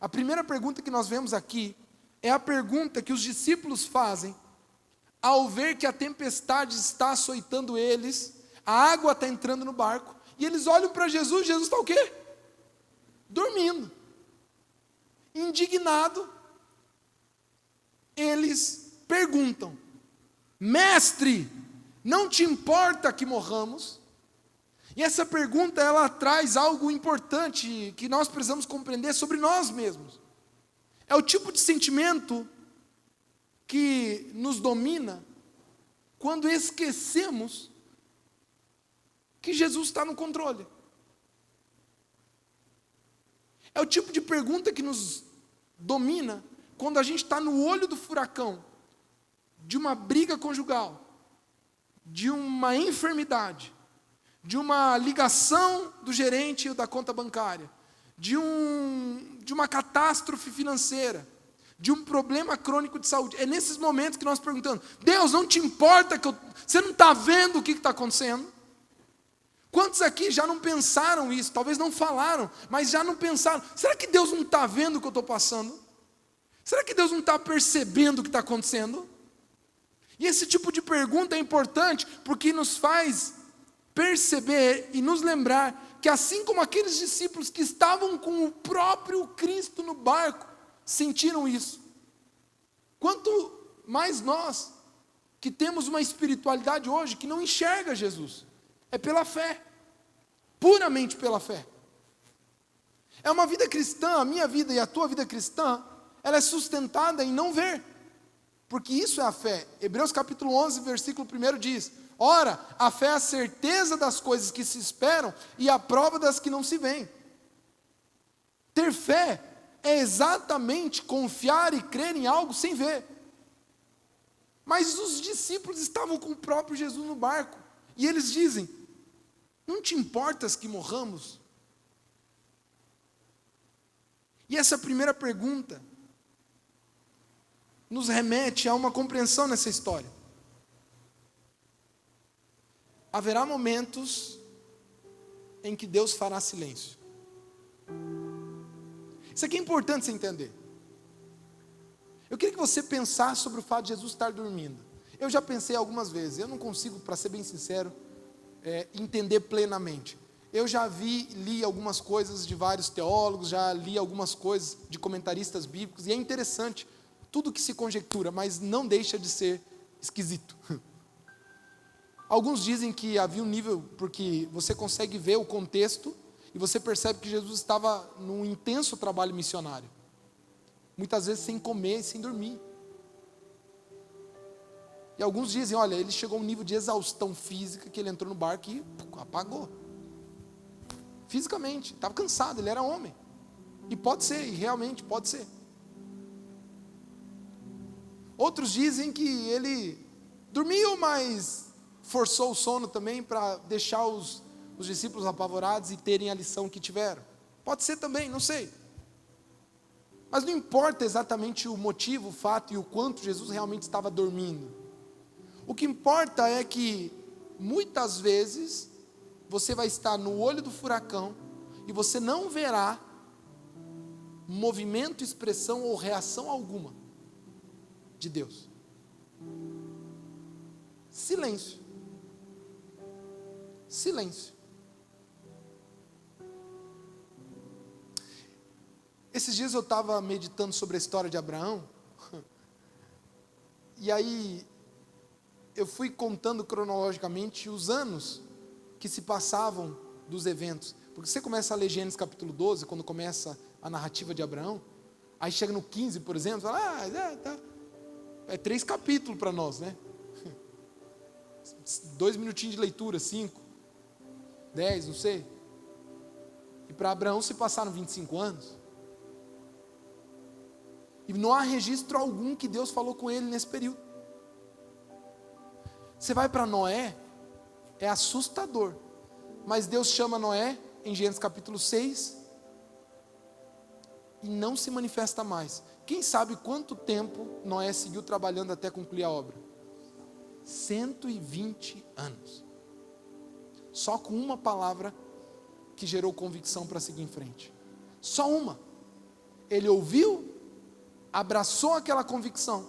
A primeira pergunta que nós vemos aqui é a pergunta que os discípulos fazem ao ver que a tempestade está açoitando eles, a água está entrando no barco, e eles olham para Jesus, Jesus está o quê? Dormindo. Indignado, eles perguntam: Mestre, não te importa que morramos? E essa pergunta, ela traz algo importante que nós precisamos compreender sobre nós mesmos. É o tipo de sentimento que nos domina quando esquecemos que Jesus está no controle. É o tipo de pergunta que nos domina quando a gente está no olho do furacão, de uma briga conjugal, de uma enfermidade, de uma ligação do gerente ou da conta bancária, de uma catástrofe financeira, de um problema crônico de saúde. É nesses momentos que nós perguntamos: Deus, não te importa que você não está vendo o que está acontecendo? Quantos aqui já não pensaram isso? Talvez não falaram, mas já não pensaram. Será que Deus não está vendo o que eu estou passando? Será que Deus não está percebendo o que está acontecendo? E esse tipo de pergunta é importante porque nos faz perceber e nos lembrar que assim como aqueles discípulos que estavam com o próprio Cristo no barco, sentiram isso. Quanto mais nós, que temos uma espiritualidade hoje que não enxerga Jesus. É pela fé, puramente pela fé. É uma vida cristã, a minha vida e a tua vida cristã, ela é sustentada em não ver, porque isso é a fé. Hebreus capítulo 11, versículo 1 diz: ora, a fé é a certeza das coisas que se esperam e a prova das que não se veem. Ter fé é exatamente confiar e crer em algo sem ver. Mas os discípulos estavam com o próprio Jesus no barco, e eles dizem: não te importas que morramos? E essa primeira pergunta nos remete a uma compreensão nessa história. Haverá momentos em que Deus fará silêncio. Isso aqui é importante você entender. Eu queria que você pensasse sobre o fato de Jesus estar dormindo. Eu já pensei algumas vezes, eu não consigo, para ser bem sincero, entender plenamente. Eu já li algumas coisas de vários teólogos, já li algumas coisas de comentaristas bíblicos, e é interessante tudo que se conjectura, mas não deixa de ser esquisito. Alguns dizem que havia um nível, porque você consegue ver o contexto, e você percebe que Jesus estava num intenso trabalho missionário, muitas vezes sem comer e sem dormir. E alguns dizem: olha, ele chegou a um nível de exaustão física, que ele entrou no barco e apagou. Fisicamente, estava cansado, ele era homem. E pode ser, e realmente pode ser. Outros dizem que ele dormiu, mas forçou o sono também para deixar os discípulos apavorados e terem a lição que tiveram. Pode ser também, não sei. Mas não importa exatamente o motivo, o fato e o quanto Jesus realmente estava dormindo. O que importa é que, muitas vezes, você vai estar no olho do furacão e você não verá movimento, expressão ou reação alguma de Deus. Silêncio. Silêncio. Esses dias eu estava meditando sobre a história de Abraão, e aí eu fui contando cronologicamente os anos que se passavam dos eventos. Porque você começa a ler Gênesis capítulo 12, quando começa a narrativa de Abraão, aí chega no 15, por exemplo, fala: tá. É 3 capítulos para nós, né? 2 minutinhos de leitura, 5, 10, não sei. E para Abraão se passaram 25 anos. E não há registro algum que Deus falou com ele nesse período. Você vai para Noé, é assustador. Mas Deus chama Noé em Gênesis capítulo 6 e não se manifesta mais. Quem sabe quanto tempo Noé seguiu trabalhando até concluir a obra? 120 anos. Só com uma palavra que gerou convicção para seguir em frente. Só uma. ele ouviu, abraçou aquela convicção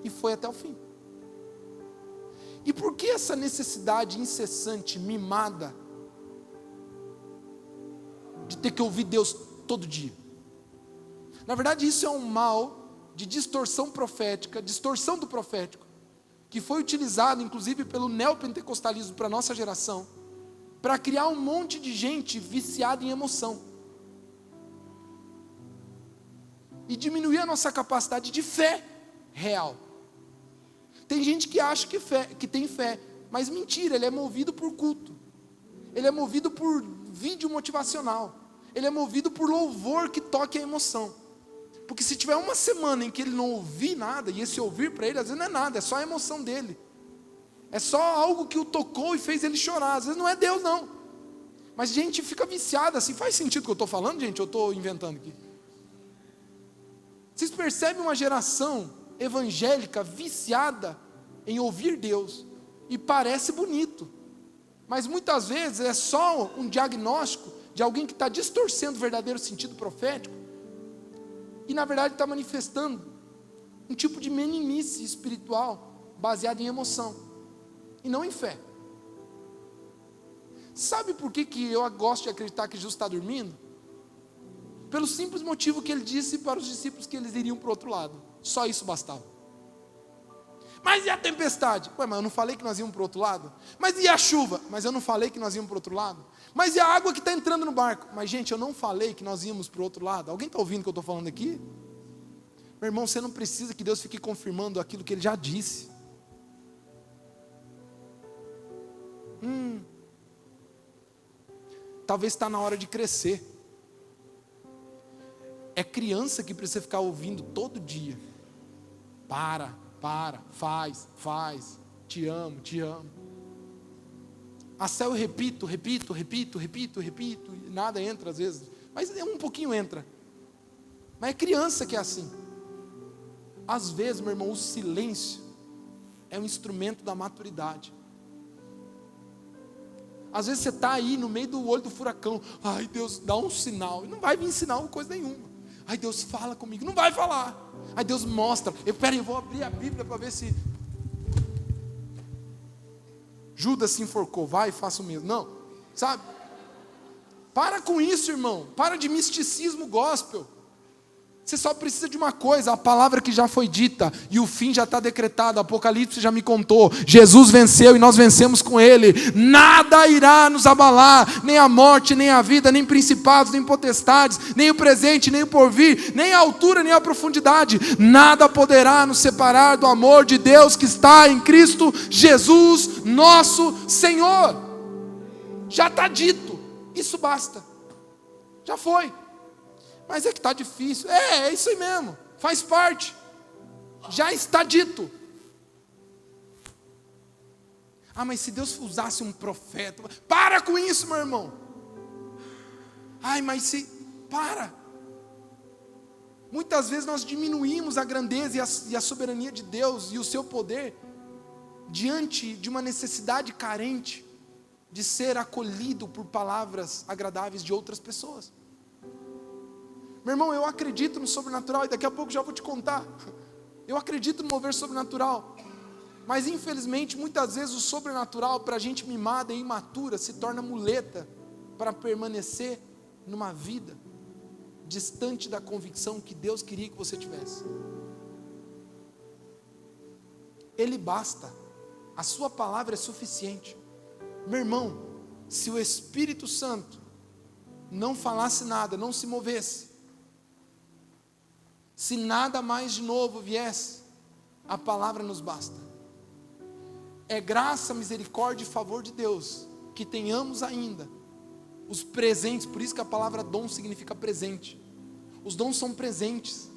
e foi até o fim. E por que essa necessidade incessante, mimada, de ter que ouvir Deus todo dia? Na verdade, isso é um mal de distorção profética, distorção do profético, que foi utilizado inclusive pelo neopentecostalismo para a nossa geração, para criar um monte de gente viciada em emoção e diminuir a nossa capacidade de fé real. Tem gente que acha que tem fé, mas mentira, ele é movido por culto, ele é movido por vídeo motivacional, ele é movido por louvor que toque a emoção. Porque se tiver uma semana em que ele não ouvir nada, e esse ouvir para ele às vezes não é nada, é só a emoção dele, é só algo que o tocou e fez ele chorar, às vezes não é Deus não, mas gente fica viciada assim. Faz sentido o que eu estou falando, gente? Eu estou inventando aqui. Vocês percebem uma geração evangélica viciada em ouvir Deus, e parece bonito, mas muitas vezes é só um diagnóstico de alguém que está distorcendo o verdadeiro sentido profético, e na verdade está manifestando um tipo de meninice espiritual baseada em emoção e não em fé. Sabe por que eu gosto de acreditar que Jesus está dormindo? Pelo simples motivo que ele disse para os discípulos que eles iriam para o outro lado. Só isso bastava. Mas e a tempestade? Ué, mas eu não falei que nós íamos para o outro lado? Mas e a chuva? Mas eu não falei que nós íamos para o outro lado? Mas e a água que está entrando no barco? Mas gente, eu não falei que nós íamos para o outro lado? Alguém está ouvindo o que eu estou falando aqui? Meu irmão, você não precisa que Deus fique confirmando aquilo que Ele já disse. Talvez está na hora de crescer. É criança que precisa ficar ouvindo todo dia. Faz, te amo. A céu eu repito, e nada entra às vezes, mas um pouquinho entra. Mas é criança que é assim. Às vezes, meu irmão, o silêncio é um instrumento da maturidade. Às vezes você está aí no meio do olho do furacão. Ai, Deus, dá um sinal. E não vai vir sinal coisa nenhuma. Ai, Deus, fala comigo. Não vai falar. Ai, Deus, mostra. Eu vou abrir a Bíblia para ver se Judas se enforcou. Vai, faça o mesmo. Não, sabe? Para com isso, irmão. Para de misticismo gospel. Você só precisa de uma coisa, a palavra que já foi dita, e o fim já está decretado, Apocalipse já me contou, Jesus venceu e nós vencemos com Ele, nada irá nos abalar, nem a morte, nem a vida, nem principados, nem potestades, nem o presente, nem o porvir, nem a altura, nem a profundidade, nada poderá nos separar do amor de Deus que está em Cristo Jesus, nosso Senhor. Já está dito, isso basta, já foi. Mas é que está difícil. É isso aí mesmo, faz parte, já está dito. Ah, mas se Deus usasse um profeta, para com isso, meu irmão. Ai, mas se, para. Muitas vezes nós diminuímos a grandeza e a soberania de Deus e o seu poder, diante de uma necessidade carente, de ser acolhido por palavras agradáveis de outras pessoas. Meu irmão, eu acredito no sobrenatural e daqui a pouco já vou te contar. Eu acredito no mover sobrenatural. Mas infelizmente, muitas vezes o sobrenatural para a gente mimada e imatura se torna muleta para permanecer numa vida distante da convicção que Deus queria que você tivesse. Ele basta. A sua palavra é suficiente. Meu irmão, se o Espírito Santo não falasse nada, não se movesse, se nada mais de novo viesse, a palavra nos basta. É graça, misericórdia e favor de Deus que tenhamos ainda os presentes. Por isso que a palavra dom significa presente. Os dons são presentes.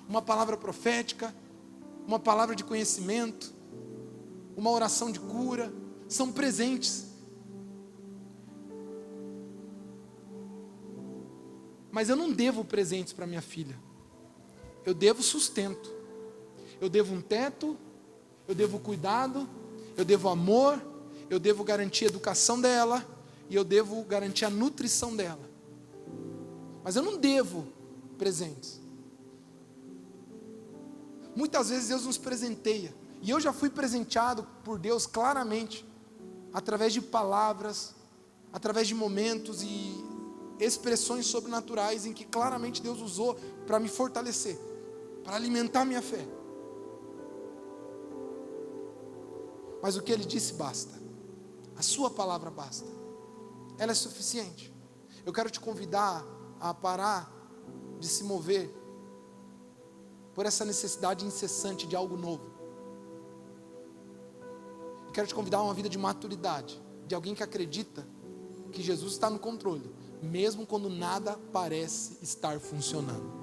Uma palavra profética, uma palavra de conhecimento, uma oração de cura, são presentes. Mas eu não devo presentes para minha filha. Eu devo sustento, eu devo um teto, eu devo cuidado, eu devo amor, eu devo garantir a educação dela, e eu devo garantir a nutrição dela. Mas eu não devo presentes. Muitas vezes Deus nos presenteia, e eu já fui presenteado por Deus claramente, através de palavras, através de momentos e expressões sobrenaturais em que claramente Deus usou para me fortalecer, para alimentar minha fé. Mas o que Ele disse basta, a sua palavra basta, ela é suficiente. Eu quero te convidar a parar de se mover por essa necessidade incessante de algo novo. Eu quero te convidar a uma vida de maturidade, de alguém que acredita que Jesus está no controle, mesmo quando nada parece estar funcionando.